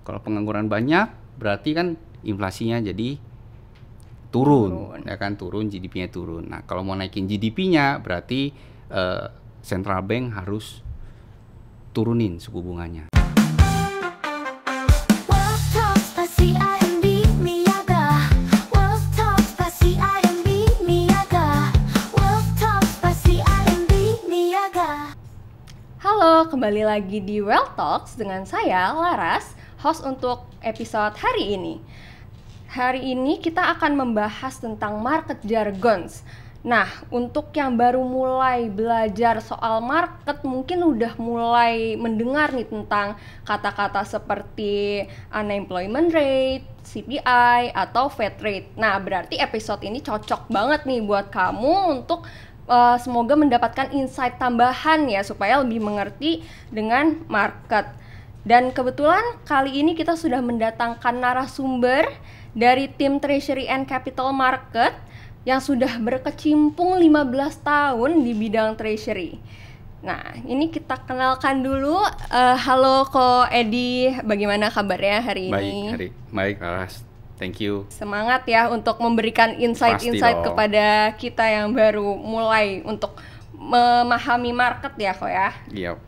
Kalau pengangguran banyak, berarti kan inflasinya jadi turun. Ya kan, turun, GDP-nya turun. Nah, kalau mau naikin GDP-nya, berarti central bank harus turunin suku bunganya. Halo, kembali lagi di Well Talks dengan saya, Laras, host untuk episode hari ini. Hari ini kita akan membahas tentang market jargons. Nah, untuk yang baru mulai belajar soal market, mungkin udah mulai mendengar nih tentang kata-kata seperti unemployment rate, CPI, atau Fed rate. Nah, berarti episode ini cocok banget nih buat kamu untuk semoga mendapatkan insight tambahan ya, supaya lebih mengerti dengan market. Dan kebetulan kali ini kita sudah mendatangkan narasumber dari tim Treasury and Capital Market yang sudah berkecimpung 15 tahun di bidang treasury. Nah, ini kita kenalkan dulu. Halo Ko Edi, bagaimana kabarnya hari ini? Baik, Laras. Thank you. Semangat ya untuk memberikan insight-insight kepada kita yang baru mulai untuk memahami market ya, Ko ya. Yep.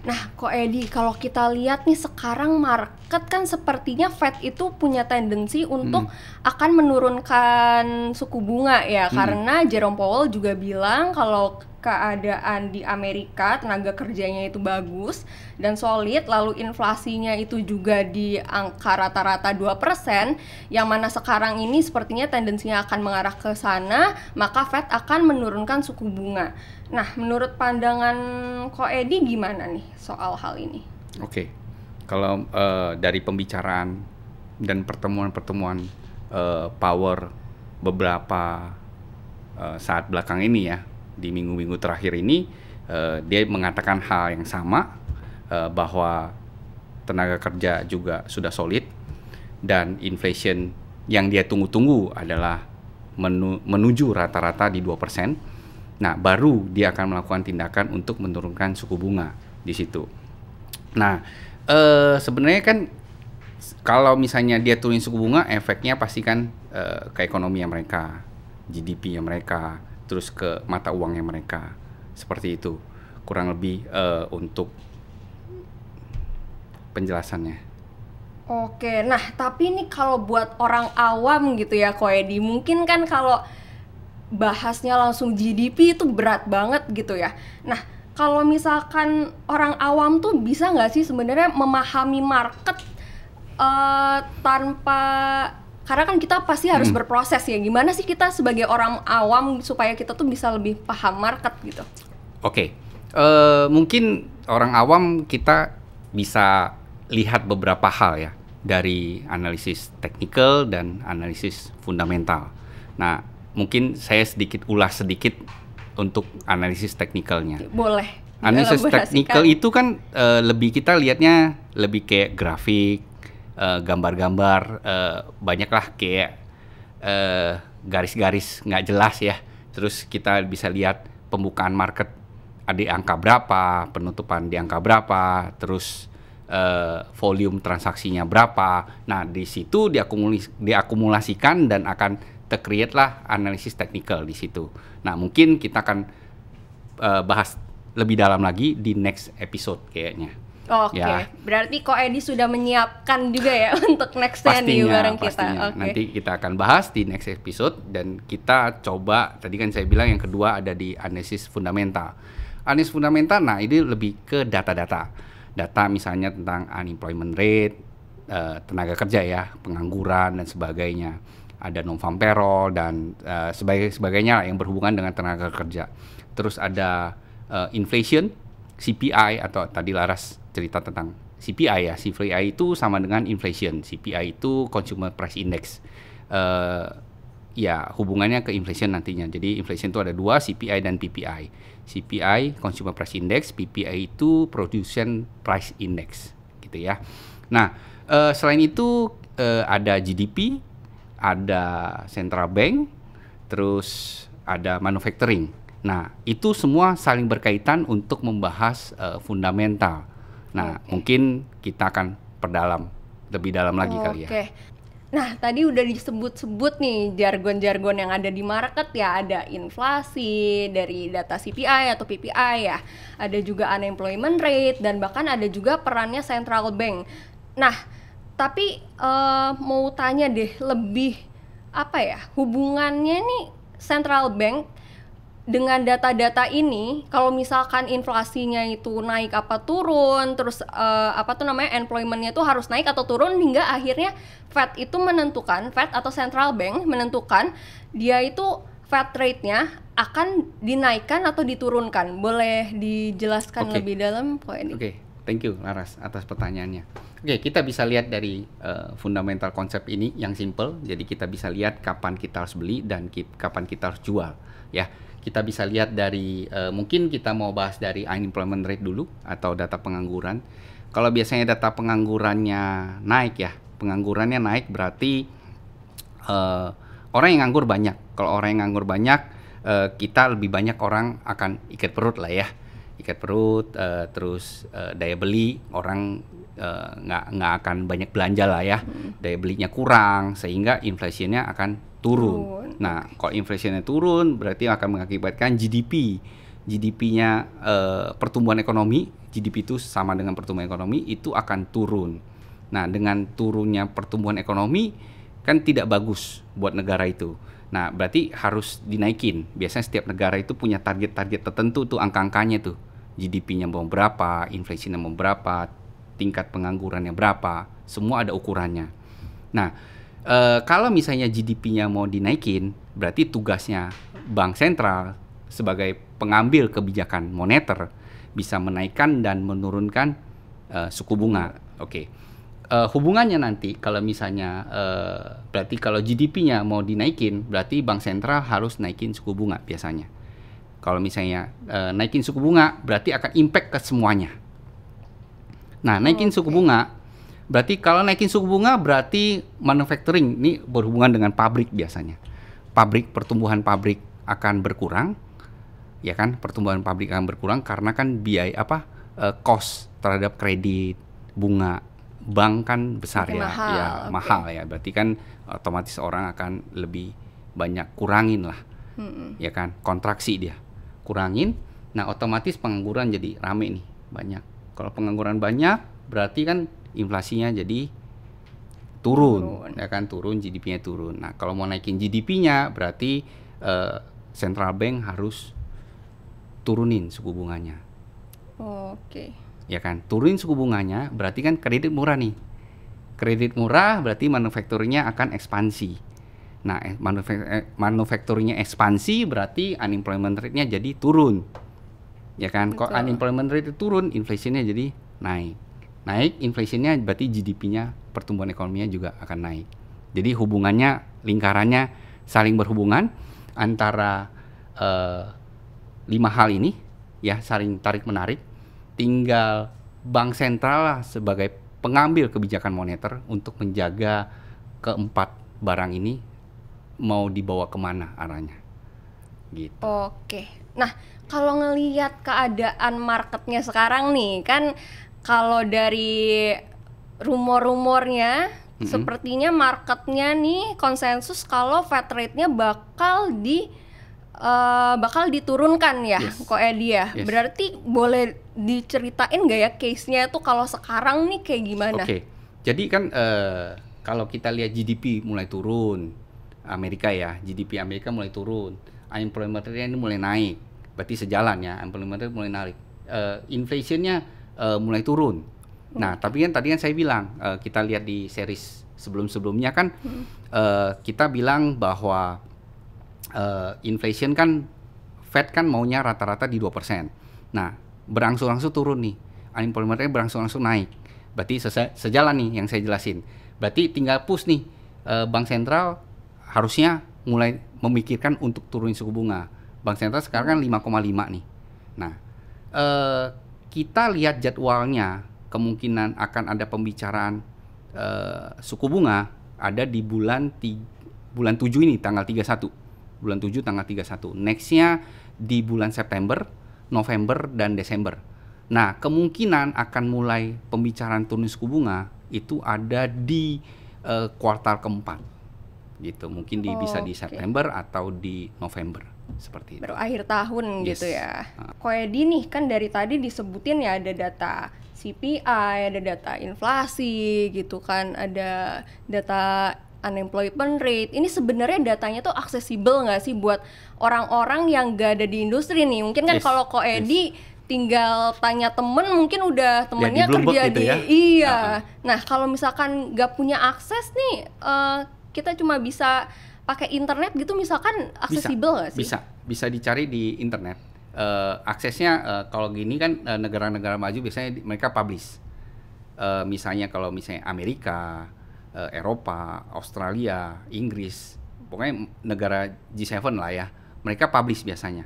Nah, Ko Edi, kalau kita lihat nih sekarang market kan sepertinya Fed itu punya tendensi untuk akan menurunkan suku bunga ya, karena Jerome Powell juga bilang kalau keadaan di Amerika tenaga kerjanya itu bagus dan solid, lalu inflasinya itu juga di angka rata-rata 2%, yang mana sekarang ini sepertinya tendensinya akan mengarah ke sana, maka Fed akan menurunkan suku bunga. Nah, menurut pandangan Ko Edi gimana nih soal hal ini? Oke. Kalau dari pembicaraan dan pertemuan-pertemuan power beberapa saat belakang ini ya, di minggu-minggu terakhir ini, dia mengatakan hal yang sama, bahwa tenaga kerja juga sudah solid dan inflation yang dia tunggu-tunggu adalah menuju rata-rata di 2%. Nah, baru dia akan melakukan tindakan untuk menurunkan suku bunga di situ. Nah, sebenarnya kan kalau misalnya dia turunin suku bunga, efeknya pasti kan ke ekonomi mereka, GDP-nya mereka, terus ke mata uangnya mereka. Seperti itu, kurang lebih untuk penjelasannya. Oke, nah tapi ini kalau buat orang awam gitu ya, Ko Edi, mungkin kan kalau bahasnya langsung GDP itu berat banget gitu ya. Nah, kalau misalkan orang awam tuh bisa nggak sih sebenarnya memahami market tanpa, karena kan kita pasti harus berproses ya. Gimana sih kita sebagai orang awam supaya kita tuh bisa lebih paham market gitu? Oke, mungkin orang awam kita bisa lihat beberapa hal ya dari analisis teknikal dan analisis fundamental. Nah, mungkin saya ulas sedikit untuk analisis teknikalnya. Boleh. Analisis teknikal itu kan lebih kita lihatnya lebih kayak grafik, gambar-gambar, banyaklah kayak garis-garis nggak jelas ya. Terus kita bisa lihat pembukaan market di angka berapa, penutupan di angka berapa, terus volume transaksinya berapa. Nah, di situ diakumulasikan dan akan tercreate lah analisis teknikal di situ. Nah, mungkin kita akan bahas lebih dalam lagi di next episode kayaknya. Oke, ya. Berarti Ko Edi sudah menyiapkan juga ya untuk nextnya nih bareng kita. Pastinya. Nanti kita akan bahas di next episode dan kita coba, tadi kan saya bilang yang kedua ada di analisis fundamental. Analisis fundamental, nah ini lebih ke data-data. Data misalnya tentang unemployment rate, tenaga kerja ya, pengangguran dan sebagainya. Ada non-farm payroll dan sebagainya yang berhubungan dengan tenaga kerja. Terus ada inflation, CPI, atau tadi Laras cerita tentang CPI ya. CPI itu sama dengan inflation. CPI itu Consumer Price Index. Ya, hubungannya ke inflation nantinya. Jadi inflation itu ada dua, CPI dan PPI. CPI Consumer Price Index, PPI itu Production Price Index, gitu ya. Nah, selain itu ada GDP, ada central bank, terus ada manufacturing. Nah, itu semua saling berkaitan untuk membahas fundamental. Nah, mungkin kita akan perdalam lebih dalam lagi kali ya. Oke. Nah, tadi udah disebut-sebut nih jargon-jargon yang ada di market ya. Ada inflasi dari data CPI atau PPI ya. Ada juga unemployment rate dan bahkan ada juga perannya central bank. Nah, tapi mau tanya deh lebih apa ya hubungannya nih central bank dengan data-data ini, kalau misalkan inflasinya itu naik apa turun, terus employment-nya itu harus naik atau turun hingga akhirnya Fed itu menentukan, Fed atau central bank menentukan dia itu Fed rate-nya akan dinaikkan atau diturunkan. Boleh dijelaskan lebih dalam, Ko Edi? Oke, thank you Laras atas pertanyaannya. Oke, kita bisa lihat dari fundamental konsep ini yang simple. Jadi kita bisa lihat kapan kita harus beli dan kapan kita harus jual, ya. Kita bisa lihat dari mungkin kita mau bahas dari unemployment rate dulu atau data pengangguran. Kalau biasanya data penganggurannya naik ya, penganggurannya naik berarti orang yang nganggur banyak. Kalau orang yang nganggur banyak, kita lebih banyak orang akan ikat perut lah ya, ikat perut, terus daya beli orang nggak akan banyak belanja lah ya, daya belinya kurang sehingga inflasinya akan turun. Nah, kalau inflasinya turun berarti akan mengakibatkan GDP-nya pertumbuhan ekonomi, GDP itu sama dengan pertumbuhan ekonomi itu akan turun. Nah, dengan turunnya pertumbuhan ekonomi kan tidak bagus buat negara itu. Nah, berarti harus dinaikin. Biasanya setiap negara itu punya target-target tertentu tuh angka-angkanya tuh. GDP-nya mau berapa, inflasinya mau berapa, tingkat penganggurannya berapa, semua ada ukurannya. Nah, kalau misalnya GDP-nya mau dinaikin, berarti tugasnya bank sentral sebagai pengambil kebijakan moneter bisa menaikkan dan menurunkan suku bunga. Oke. Hubungannya nanti kalau misalnya berarti kalau GDP-nya mau dinaikin, berarti bank sentral harus naikin suku bunga biasanya. Kalau misalnya naikin suku bunga, berarti akan impact ke semuanya. Nah, naikin suku bunga berarti kalau naikin suku bunga berarti manufacturing ini berhubungan dengan pabrik biasanya. Pertumbuhan pabrik akan berkurang, ya kan? Pertumbuhan pabrik akan berkurang karena kan biaya cost terhadap kredit, bunga bank kan besar ya, mahal ya. Berarti kan otomatis orang akan lebih banyak kurangin lah, ya kan? Kontraksi dia, kurangin. Nah, otomatis pengangguran jadi rame nih, banyak. Kalau pengangguran banyak, berarti kan inflasinya jadi turun. Ya kan, turun, GDP-nya turun. Nah, kalau mau naikin GDP-nya berarti central bank harus turunin suku bunganya. Oke. Ya kan, turunin suku bunganya berarti kan kredit murah nih. Kredit murah berarti manufakturnya akan ekspansi. Nah, manufakturnya ekspansi berarti unemployment rate-nya jadi turun. Ya kan, kalau unemployment rate turun, inflasinya jadi naik. Naik inflasinya berarti GDP-nya, pertumbuhan ekonominya juga akan naik. Jadi hubungannya, lingkarannya saling berhubungan antara 5 hal ini ya, saling tarik menarik. Tinggal bank sentral lah sebagai pengambil kebijakan moneter untuk menjaga keempat barang ini mau dibawa kemana arahnya. Gitu. Oke. Nah, kalau ngelihat keadaan marketnya sekarang nih, kan kalau dari rumor-rumornya, sepertinya marketnya nih konsensus kalau Fed rate-nya bakal diturunkan ya, Ko Edi ya. Yes. Berarti boleh diceritain nggak ya case-nya itu kalau sekarang nih kayak gimana? Oke. Jadi kan kalau kita lihat GDP mulai turun, Amerika ya, GDP Amerika mulai turun, unemployment rate-nya ini mulai naik. Berarti sejalan ya, unemployment rate mulai naik. Inflation-nya mulai turun. Nah, tapi kan tadi kan saya bilang kita lihat di series sebelum-sebelumnya kan kita bilang bahwa inflation kan Fed kan maunya rata-rata di 2%. Nah, berangsur-angsur turun nih. Unemployment rate berangsur-angsur naik. Berarti sejalan nih yang saya jelasin. Berarti tinggal push nih bank sentral harusnya mulai memikirkan untuk turunin suku bunga. Bank sentral sekarang kan 5,5 nih. Nah, kita lihat jadwalnya, kemungkinan akan ada pembicaraan suku bunga ada di bulan 7 ini, tanggal 31. Bulan 7 tanggal 31. Next-nya di bulan September, November, dan Desember. Nah, kemungkinan akan mulai pembicaraan turun suku bunga itu ada di kuartal keempat gitu, mungkin bisa di September atau di November seperti itu. Baru akhir tahun Yes. gitu ya. Ko Edi nih kan dari tadi disebutin ya ada data CPI, ada data inflasi gitu kan, ada data unemployment rate. Ini sebenarnya datanya tuh aksesibel nggak sih buat orang-orang yang gak ada di industri nih? Mungkin kan Yes. kalau Ko Edi tinggal tanya temen, mungkin udah temennya di Bloomberg kerja gitu di ya? iya. Nah kalau misalkan gak punya akses nih, kita cuma bisa pakai internet gitu, misalkan aksesibel nggak sih? Bisa dicari di internet. Aksesnya kalau gini kan negara-negara maju biasanya mereka publish. Misalnya kalau misalnya Amerika, Eropa, Australia, Inggris, pokoknya negara G7 lah ya, mereka publish biasanya.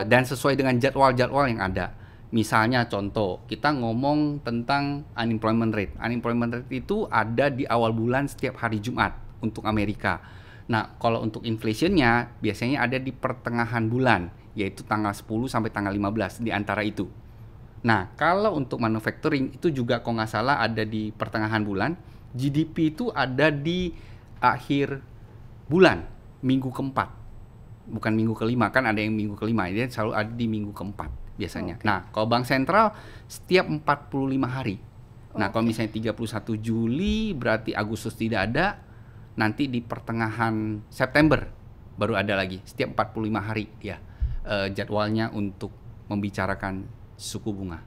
Dan sesuai dengan jadwal-jadwal yang ada. Misalnya contoh, kita ngomong tentang unemployment rate. Unemployment rate itu ada di awal bulan setiap hari Jumat untuk Amerika. Nah, kalau untuk inflationnya biasanya ada di pertengahan bulan, yaitu tanggal 10 sampai tanggal 15 di antara itu. Nah, kalau untuk manufacturing itu juga kalau nggak salah ada di pertengahan bulan, GDP itu ada di akhir bulan, minggu keempat. Bukan minggu kelima, kan ada yang minggu kelima, dia selalu ada di minggu keempat biasanya. Nah, kalau Bank Sentral setiap 45 hari. Nah, kalau misalnya 31 Juli berarti Agustus tidak ada, nanti di pertengahan September baru ada lagi. Setiap 45 hari dia jadwalnya untuk membicarakan suku bunga.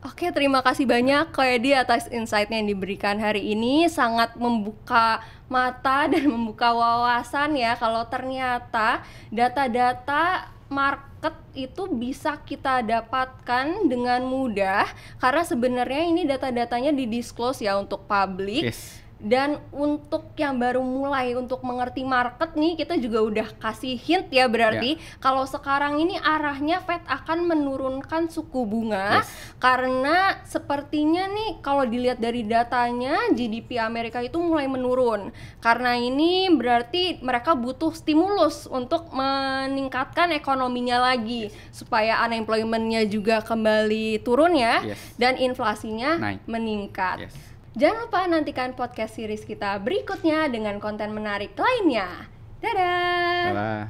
Oke, terima kasih banyak Ko Edi atas insight-nya yang diberikan hari ini. Sangat membuka mata dan membuka wawasan ya, kalau ternyata data-data market itu bisa kita dapatkan dengan mudah, karena sebenarnya ini data-datanya didisclose ya untuk publik. Yes. Dan untuk yang baru mulai untuk mengerti market nih, kita juga udah kasih hint ya, berarti kalau sekarang ini arahnya Fed akan menurunkan suku bunga. Karena sepertinya nih kalau dilihat dari datanya GDP Amerika itu mulai menurun. Karena ini berarti mereka butuh stimulus untuk meningkatkan ekonominya lagi, supaya unemployment-nya juga kembali turun ya, dan inflasinya meningkat. Jangan lupa nantikan podcast series kita berikutnya dengan konten menarik lainnya. Dadah!